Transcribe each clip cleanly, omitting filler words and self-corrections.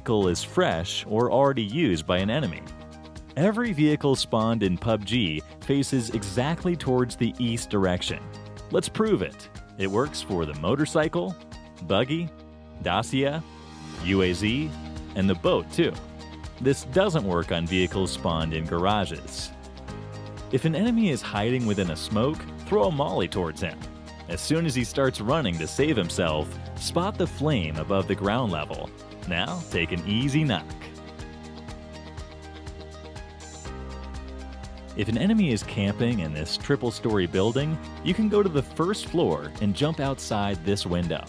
vehicle is fresh or already used by an enemy. Every vehicle spawned in PUBG faces exactly towards the east direction. Let's prove it. It works for the motorcycle, buggy, Dacia, UAZ, and the boat too. This doesn't work on vehicles spawned in garages. If an enemy is hiding within a smoke, throw a molly towards him. As soon as he starts running to save himself, spot the flame above the ground level. Now take an easy knock. If an enemy is camping in this triple-story building, you can go to the first floor and jump outside this window.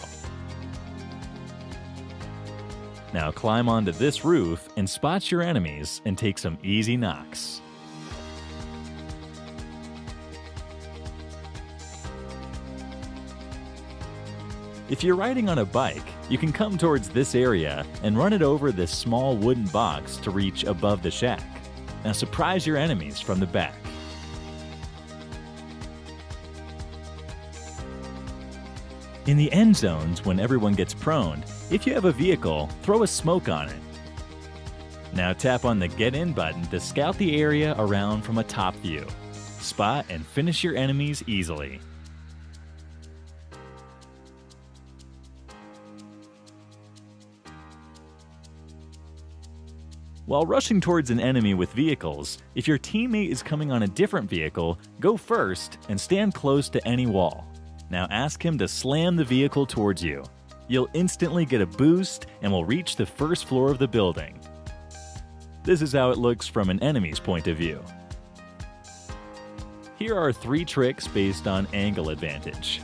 Now climb onto this roof and spot your enemies and take some easy knocks. If you're riding on a bike, you can come towards this area and run it over this small wooden box to reach above the shack. Now surprise your enemies from the back. In the end zones, when everyone gets prone, if you have a vehicle, throw a smoke on it. Now tap on the Get In button to scout the area around from a top view. Spot and finish your enemies easily. While rushing towards an enemy with vehicles, if your teammate is coming on a different vehicle, go first and stand close to any wall. Now ask him to slam the vehicle towards you. You'll instantly get a boost and will reach the first floor of the building. This is how it looks from an enemy's point of view. Here are 3 tricks based on angle advantage.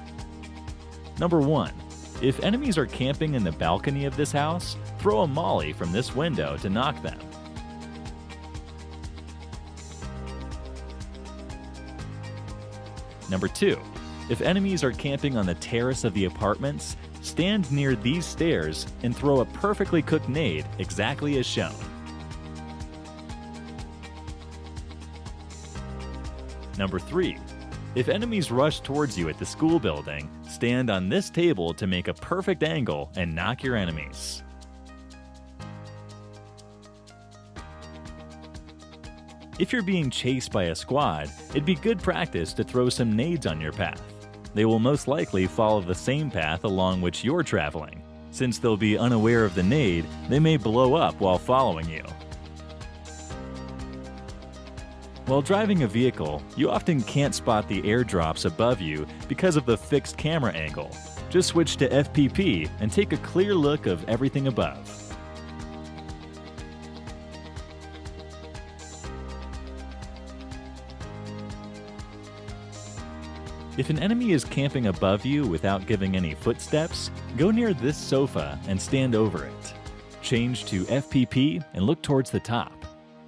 Number 1. If enemies are camping in the balcony of this house, throw a molly from this window to knock them. Number 2. If enemies are camping on the terrace of the apartments, stand near these stairs and throw a perfectly cooked nade exactly as shown. Number 3. If enemies rush towards you at the school building, stand on this table to make a perfect angle and knock your enemies. If you're being chased by a squad, it'd be good practice to throw some nades on your path. They will most likely follow the same path along which you're traveling. Since they'll be unaware of the nade, they may blow up while following you. While driving a vehicle, you often can't spot the airdrops above you because of the fixed camera angle. Just switch to FPP and take a clear look of everything above. If an enemy is camping above you without giving any footsteps, go near this sofa and stand over it. Change to FPP and look towards the top.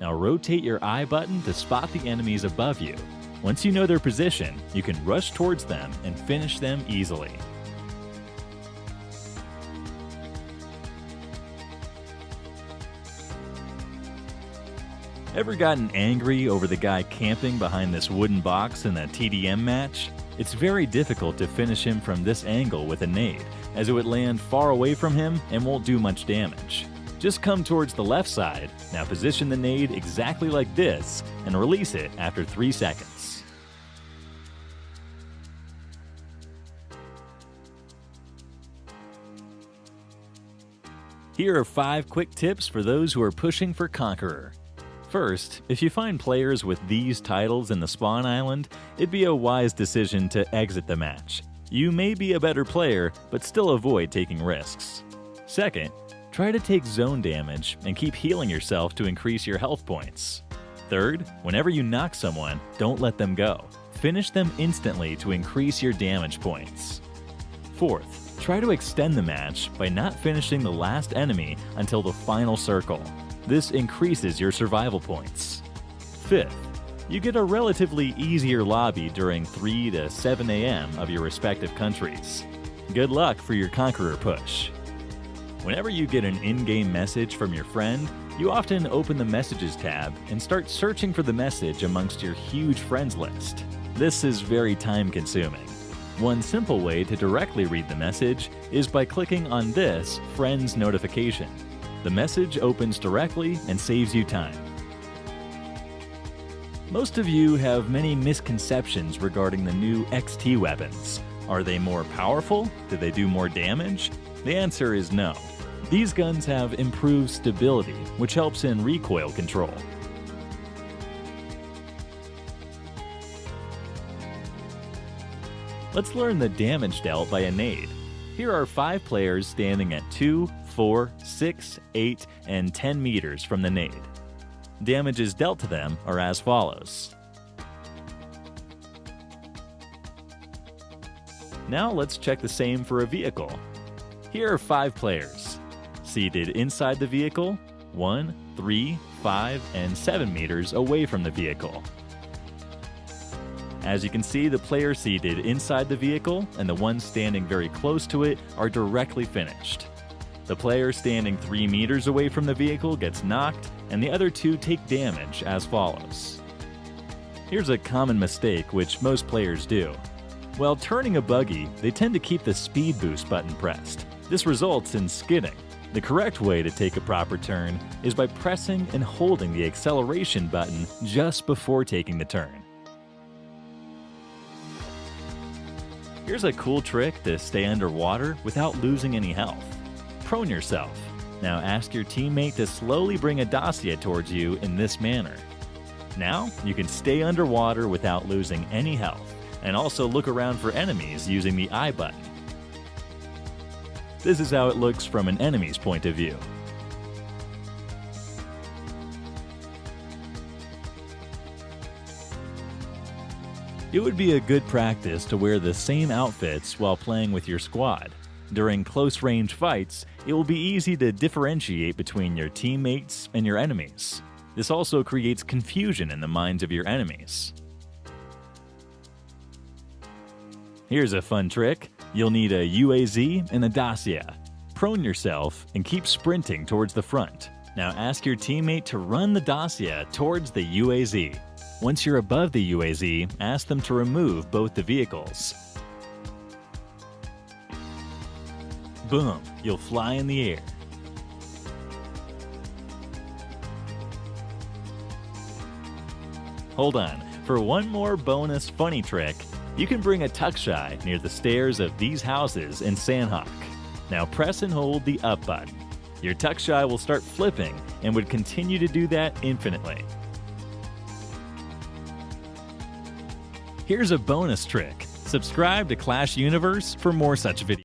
Now rotate your I button to spot the enemies above you. Once you know their position, you can rush towards them and finish them easily. Ever gotten angry over the guy camping behind this wooden box in a TDM match? It's very difficult to finish him from this angle with a nade, as it would land far away from him and won't do much damage. Just come towards the left side, now position the nade exactly like this, and release it after 3 seconds. Here are 5 quick tips for those who are pushing for Conqueror. First, if you find players with these titles in the spawn island, it'd be a wise decision to exit the match. You may be a better player, but still avoid taking risks. Second, try to take zone damage and keep healing yourself to increase your health points. Third, whenever you knock someone, don't let them go. Finish them instantly to increase your damage points. Fourth, try to extend the match by not finishing the last enemy until the final circle. This increases your survival points. Fifth, you get a relatively easier lobby during 3 to 7 a.m. of your respective countries. Good luck for your Conqueror push. Whenever you get an in-game message from your friend, you often open the Messages tab and start searching for the message amongst your huge friends list. This is very time-consuming. One simple way to directly read the message is by clicking on this Friends notification. The message opens directly and saves you time. Most of you have many misconceptions regarding the new XT weapons. Are they more powerful? Do they do more damage? The answer is no. These guns have improved stability, which helps in recoil control. Let's learn the damage dealt by a nade. Here are 5 players standing at 2, 4, 6, 8, and 10 meters from the nade. Damages dealt to them are as follows. Now let's check the same for a vehicle. Here are 5 players. Seated inside the vehicle, 1, 3, 5, and 7 meters away from the vehicle. As you can see, the player seated inside the vehicle and the one standing very close to it are directly finished. The player standing 3 meters away from the vehicle gets knocked, and the other 2 take damage as follows. Here's a common mistake which most players do. While turning a buggy, they tend to keep the speed boost button pressed. This results in skidding. The correct way to take a proper turn is by pressing and holding the acceleration button just before taking the turn. Here's a cool trick to stay underwater without losing any health. Prone yourself. Now ask your teammate to slowly bring a dossier towards you in this manner. Now you can stay underwater without losing any health, and also look around for enemies using the I button. This is how it looks from an enemy's point of view. It would be a good practice to wear the same outfits while playing with your squad. During close-range fights, it will be easy to differentiate between your teammates and your enemies. This also creates confusion in the minds of your enemies. Here's a fun trick. You'll need a UAZ and a dossier. Prone yourself and keep sprinting towards the front. Now ask your teammate to run the dossier towards the UAZ. Once you're above the UAZ, ask them to remove both the vehicles. Boom, you'll fly in the air. Hold on, for one more bonus funny trick, you can bring a tuckshy near the stairs of these houses in Sandhawk. Now press and hold the up button. Your tuckshy will start flipping and would continue to do that infinitely. Here's a bonus trick. Subscribe to Clash Universe for more such videos.